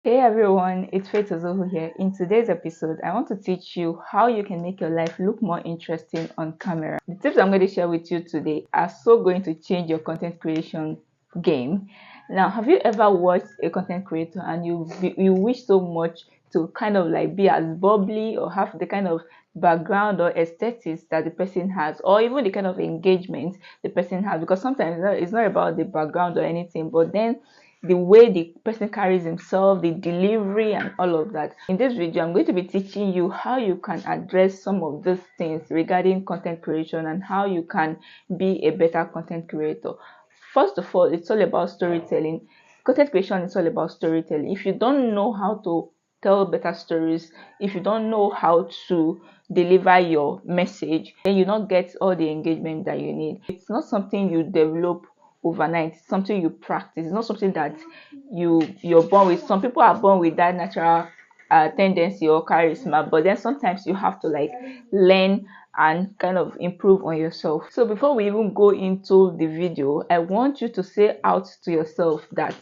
Hey everyone, it's Faith Ozohu here. In today's episode, I want to teach you how you can make your life look more interesting on camera. The tips I'm going to share with you today are so going to change your content creation game. Now, have you ever watched a content creator and you wish so much to kind of like be as bubbly or have the kind of background or aesthetics that the person has, or even the kind of engagement the person has? Because sometimes it's not about the background or anything, but then the way the person carries himself, the delivery, and all of that. In this video, I'm going to be teaching you how you can address some of these things regarding content creation and how you can be a better content creator. First of all, it's all about storytelling. Content creation is all about storytelling. If you don't know how to tell better stories, if you don't know how to deliver your message, then you not get all the engagement that you need. It's not something you develop overnight. It's something you practice. It's not something that you're born with. Some people are born with that natural tendency or charisma, but then sometimes you have to like learn and kind of improve on yourself. So before we even go into the video, I want you to say out to yourself that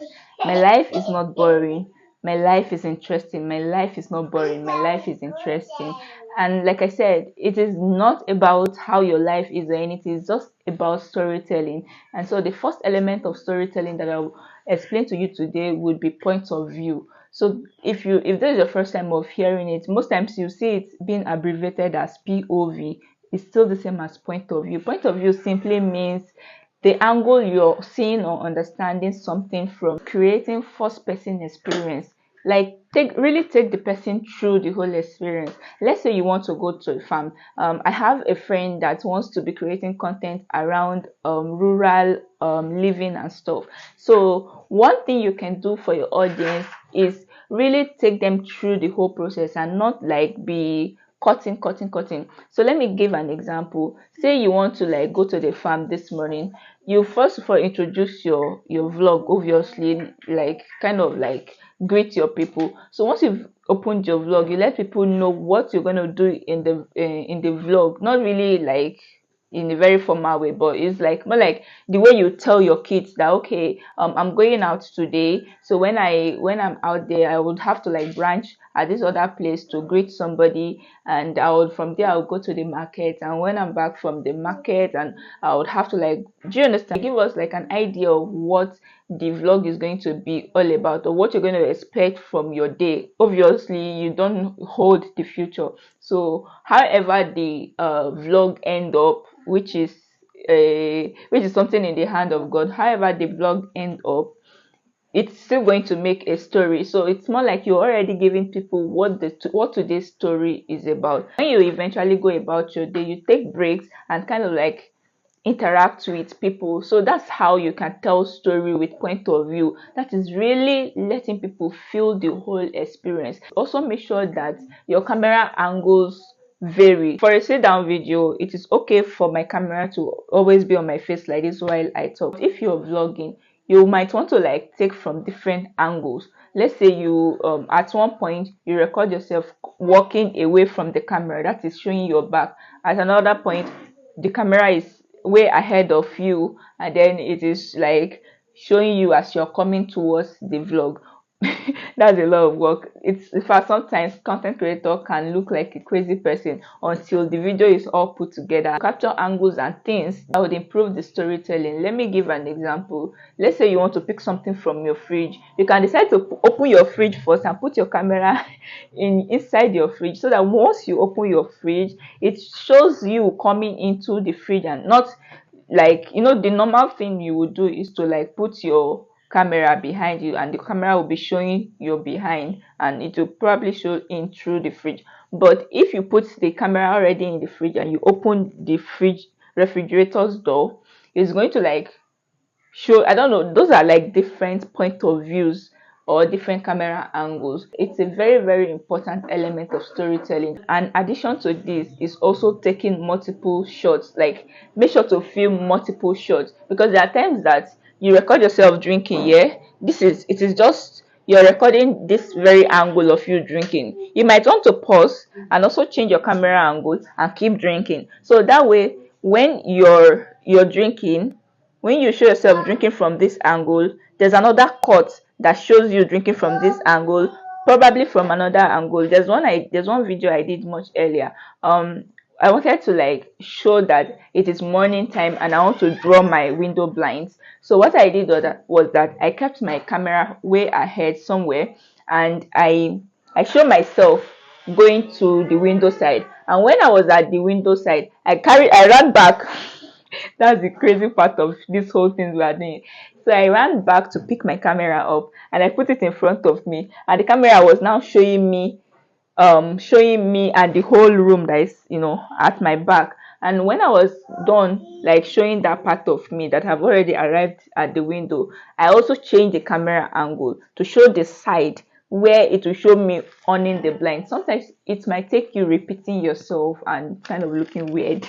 my life is not boring, my life is interesting, my life is not boring, my life is interesting. And like I said, it is not about how your life is or anything, it's just about storytelling. And so the first element of storytelling that I'll explain to you today would be point of view. So if this is your first time of hearing it, most times you see it being abbreviated as POV. It's still the same as point of view. Point of view simply means the angle you're seeing or understanding something from, creating first person experience. Like really take the person through the whole experience. Let's say you want to go to a farm. I have a friend that wants to be creating content around rural living and stuff. So one thing you can do for your audience is really take them through the whole process and not like be cutting. So let me give an example. Say you want to like go to the farm this morning. You first of all introduce your vlog, obviously, like kind of like greet your people. So once you've opened your vlog, you let people know what you're going to do in the vlog. Not really like in a very formal way, but it's like more like the way you tell your kids that okay, I'm going out today, so when I'm out there, I would have to like branch at this other place to greet somebody, and I would from there I'll go to the market, and when I'm back from the market, and I would have to like, do you understand, give us like an idea of what the vlog is going to be all about, or what you're going to expect from your day. Obviously you don't hold the future, so however the vlog end up, which is something in the hand of God, however the vlog end up, it's still going to make a story. So it's more like you're already giving people what today's story is about. When you eventually go about your day, you take breaks and kind of like interact with people. So that's how you can tell story with point of view. That is really letting people feel the whole experience. Also make sure that your camera angles vary. For a sit down video, it is okay for my camera to always be on my face like this while I talk. If you're vlogging, you might want to like take from different angles. Let's say you at one point you record yourself walking away from the camera, that is showing your back. At another point, the camera is way ahead of you, and then it is like showing you as you're coming towards the vlog. That's a lot of work. It's in fact sometimes content creator can look like a crazy person until the video is all put together. Capture angles and things that would improve the storytelling. Let me give an example. Let's say you want to pick something from your fridge. You can decide to open your fridge first and put your camera inside your fridge, so that once you open your fridge, it shows you coming into the fridge, and not like, the normal thing you would do is to like put your camera behind you, and the camera will be showing your behind, and it will probably show in through the fridge. But if you put the camera already in the fridge and you open the fridge refrigerator's door, it's going to like show, I don't know, those are like different point of views or different camera angles. It's a very, very important element of storytelling. And addition to this is also taking multiple shots. Like make sure to film multiple shots, because there are times that you record yourself drinking. Yeah, it is just you're recording this very angle of you drinking. You might want to pause and also change your camera angle and keep drinking, so that way when you're drinking, when you show yourself drinking from this angle, there's another cut that shows you drinking from this angle, probably from another angle. There's one video I did much earlier. I wanted to like show that it is morning time and I want to draw my window blinds. So what I did was that I kept my camera way ahead somewhere, and I show myself going to the window side. And when I was at the window side, I ran back. That's the crazy part of this whole thing we are doing. So I ran back to pick my camera up and I put it in front of me. And the camera was now showing me and the whole room that is, at my back. And when I was done like showing that part of me that have already arrived at the window, I also changed the camera angle to show the side where it will show me owning the blind. Sometimes it might take you repeating yourself and kind of looking weird.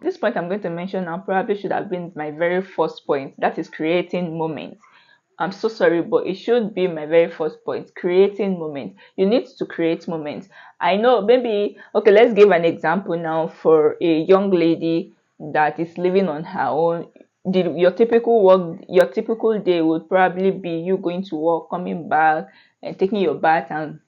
This point I'm going to mention now probably should have been my very first point, that is creating moments. I'm so sorry, but it should be my very first point, creating moments. You need to create moments. I know, maybe, okay, let's give an example now for a young lady that is living on her own. Your typical day would probably be you going to work, coming back, and taking your bath and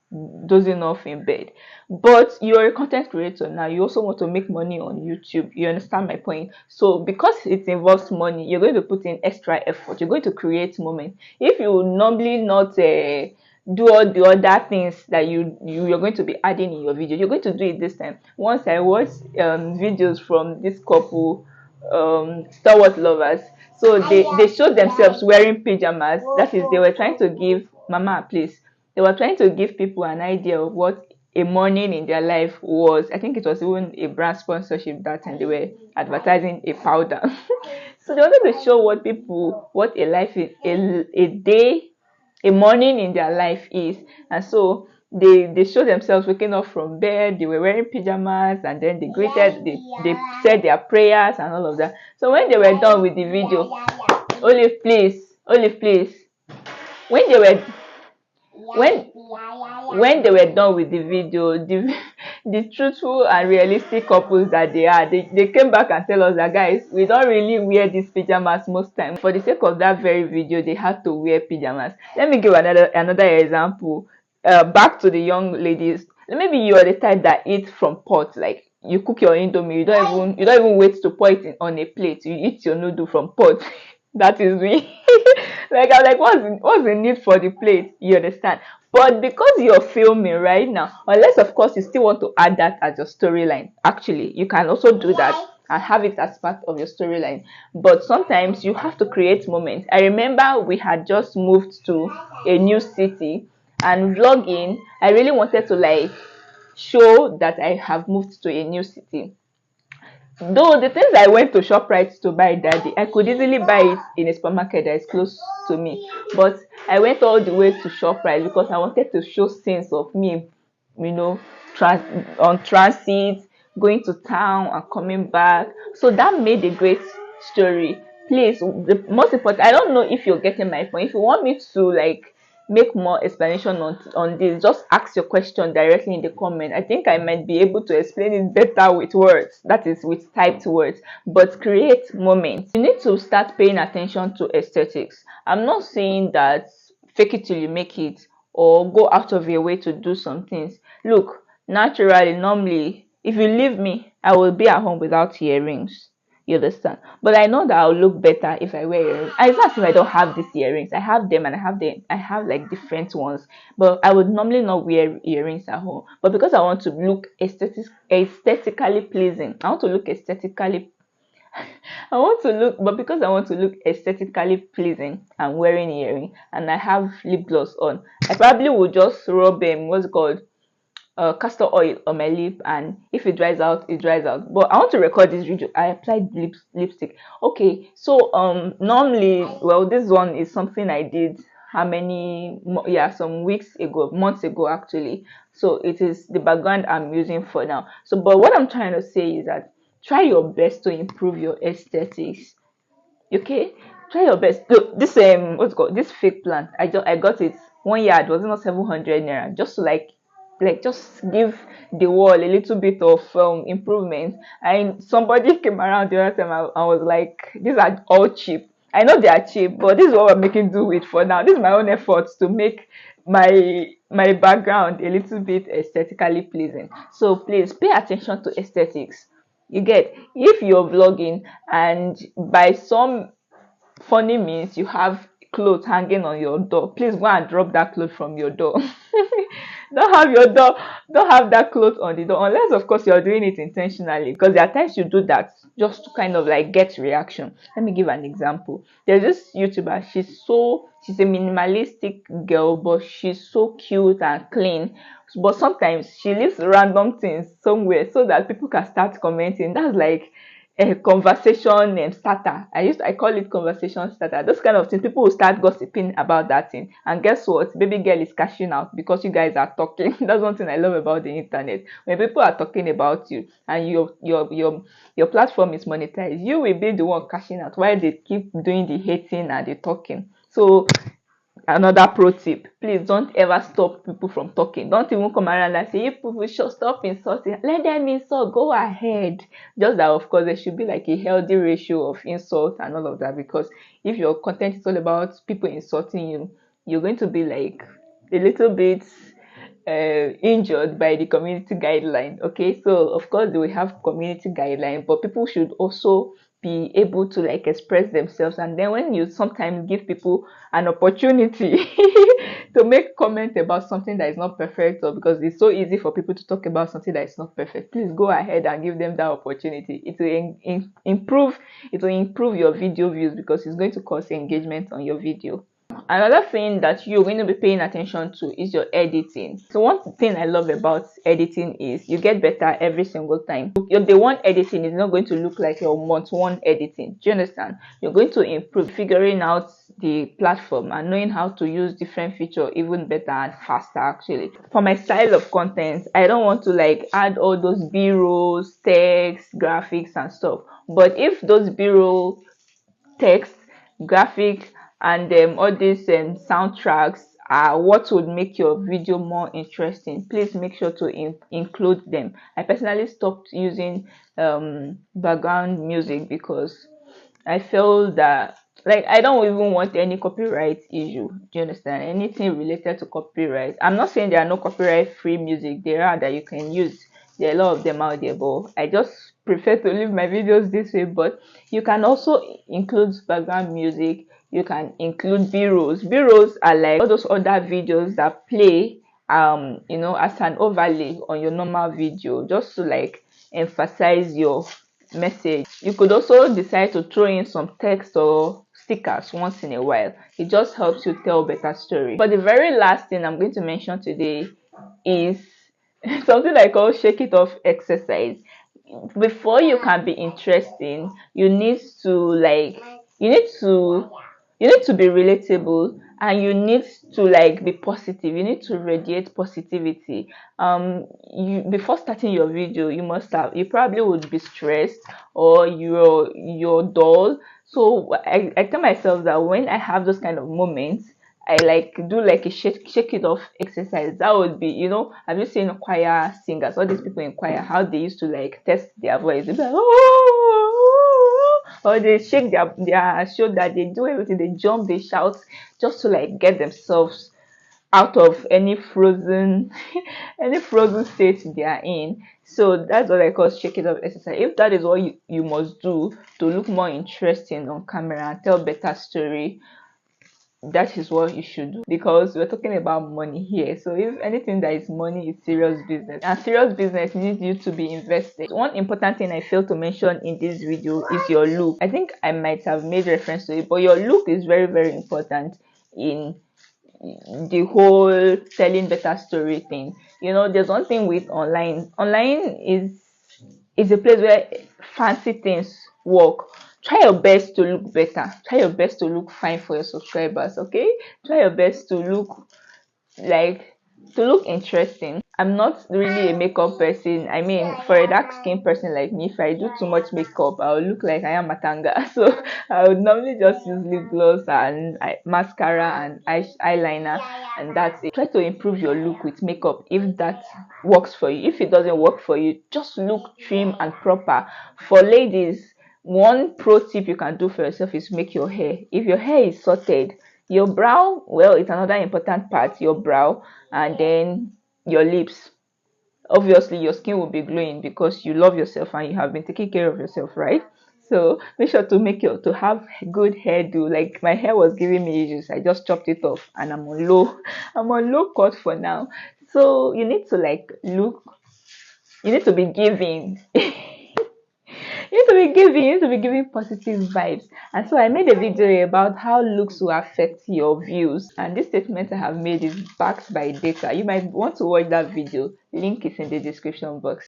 dozing off in bed. But you're a content creator now, you also want to make money on YouTube. You understand my point? So because it involves money, you're going to put in extra effort, you're going to create moments. If you normally not do all the other things that you're going to be adding in your video, you're going to do it this time. Once I watched videos from this couple, Star Wars lovers. So they showed themselves wearing pajamas. That is, they were trying to give mama, please, they were trying to give people an idea of what a morning in their life was. I think it was even a brand sponsorship that time. They were advertising a powder. So they wanted to show what a life is, a day, a morning in their life is. And so they showed themselves waking up from bed, they were wearing pajamas, and then they said their prayers and all of that. So when they were done with the video, Olive please, when they were when they were done with the video, the truthful and realistic couples that they are, they came back and tell us that, guys, we don't really wear these pajamas most times. For the sake of that very video, they had to wear pajamas. Let me give another example. Back to the young ladies. Maybe you are the type that eats from pot, like you cook your indomie, you don't even wait to pour it on a plate, you eat your noodle from pot. That is me. Like, I'm like, what's the need for the plate? You understand? But because you're filming right now, unless of course you still want to add that as your storyline, actually you can also do that and have it as part of your storyline. But sometimes you have to create moments. I remember we had just moved to a new city, and vlogging, I really wanted to like show that I have moved to a new city. Though the things I went to ShopRite to buy that day, I could easily buy it in a supermarket that is close to me. But I went all the way to ShopRite because I wanted to show scenes of me, you know, on transit, going to town and coming back. So that made a great story. Please, the most important, I don't know if you're getting my point. If you want me to like make more explanation on this, just ask your question directly in the comment. I think I might be able to explain it better with words, that is with typed words. But create moments. You need to start paying attention to aesthetics. I'm not saying that fake it till you make it or go out of your way to do some things. Look, naturally, normally, if you leave me, I will be at home without earrings. You understand? But I know that I'll look better if I wear earrings. And it's not as if I don't have these earrings. I have them, and I have like different ones. But I would normally not wear earrings at home. But because I want to look aesthetically pleasing, I want to look aesthetically because I want to look aesthetically pleasing, I'm wearing earring and I have lip gloss on. I probably would just rub what's it called, castor oil on my lip, and if it dries out, it dries out. But I want to record this video. I applied lipstick. Okay, so normally, well, this one is something I did some weeks ago, months ago actually. So it is the background I'm using for now. So but what I'm trying to say is that try your best to improve your aesthetics. Okay, try your best. Look, this what's it called, this fake plant, I got it 1 yard, was it not 700 naira, just to like just give the wall a little bit of improvement. And somebody came around the other time, I was like, these are all cheap. I know they are cheap, but this is what we're making do with for now. This is my own efforts to make my background a little bit aesthetically pleasing. So please pay attention to aesthetics. You get, if you're vlogging and by some funny means you have clothes hanging on your door, please go and drop that clothes from your door. don't have your door don't have that clothes on the door, unless of course you're doing it intentionally, because there are times you do that just to kind of like get reaction. Let me give an example. There's this YouTuber. She's a minimalistic girl, but she's so cute and clean. But sometimes she leaves random things somewhere so that people can start commenting. That's like a conversation starter. I call it conversation starter. Those kind of things, people will start gossiping about that thing. And guess what? Baby girl is cashing out because you guys are talking. That's one thing I love about the internet. When people are talking about you and your platform is monetized, you will be the one cashing out while they keep doing the hating and the talking. So another pro tip, please don't ever stop people from talking. Don't even come around and say, you people should stop insulting. Let them insult, go ahead. Just that of course there should be like a healthy ratio of insult and all of that, because if your content is all about people insulting you, you're going to be like a little bit injured by the community guideline. Okay, so of course they will have community guideline, but people should also be able to like express themselves. And then when you sometimes give people an opportunity to make comment about something that is not perfect, or because it's so easy for people to talk about something that is not perfect, please go ahead and give them that opportunity. It will improve your video views, because it's going to cause engagement on your video. Another thing that you're going to be paying attention to is your editing. So one thing I love about editing is you get better every single time. Your day one editing is not going to look like your month one editing. Do you understand? You're going to improve figuring out the platform and knowing how to use different features even better and faster. Actually, for my style of content, I don't want to like add all those b-rolls, text, graphics and stuff. But if those b-roll, text, graphic, and all these soundtracks are what would make your video more interesting, please make sure to include them. I personally stopped using background music because I feel that like I don't even want any copyright issue. Do you understand? Anything related to copyright. I'm not saying there are no copyright free music. There are that you can use. There are a lot of them out there, but I just prefer to leave my videos this way. But you can also include background music. You can include b-rolls. B-rolls are like all those other videos that play as an overlay on your normal video, just to like emphasize your message. You could also decide to throw in some text or stickers once in a while. It just helps you tell better story. But the very last thing I'm going to mention today is something I call shake it off exercise. Before you can be interesting, you need to you need to be relatable, and you need to like be positive. You need to radiate positivity. You before starting your video, you probably would be stressed, or you're dull. So I tell myself that when I have those kind of moments, I like do like a shake it off exercise. That would be, have you seen choir singers, all these people in choir, how they used to like test their voice? They'd be like, oh, or they shake their shoulder, they do everything, they jump, they shout, just to like get themselves out of any frozen any frozen state they are in. So that's what I call shake it off exercise. If that is what you must do to look more interesting on camera and tell better story, that is what you should do, because we're talking about money here. So if anything that is money is serious business, and serious business needs you to be invested. One important thing I failed to mention in this video is your look. I think I might have made reference to it, but your look is very, very important in the whole telling better story thing. There's one thing with online is a place where fancy things work. Try your best to look better. Try your best to look fine for your subscribers. Okay, try your best to like look interesting. I'm not really a makeup person. I mean, for a dark skinned person like me, if I do too much makeup, I'll look like I am Matanga. So I would normally just use lip gloss and mascara and eyeliner, and that's it. Try to improve your look with makeup if that works for you. If it doesn't work for you, just look trim and proper. For ladies, One pro tip you can do for yourself is make your hair. If your hair is sorted, your brow, well, it's another important part, your brow, and then your lips. Obviously your skin will be glowing because you love yourself and you have been taking care of yourself, right? So make sure to make your to have good hairdo. Like my hair was giving me issues, I just chopped it off and I'm on low cut for now. So you need to like look, you need to be giving. You need to be giving positive vibes. And so I made a video about how looks will affect your views. And this statement I have made is backed by data. You might want to watch that video. Link is in the description box.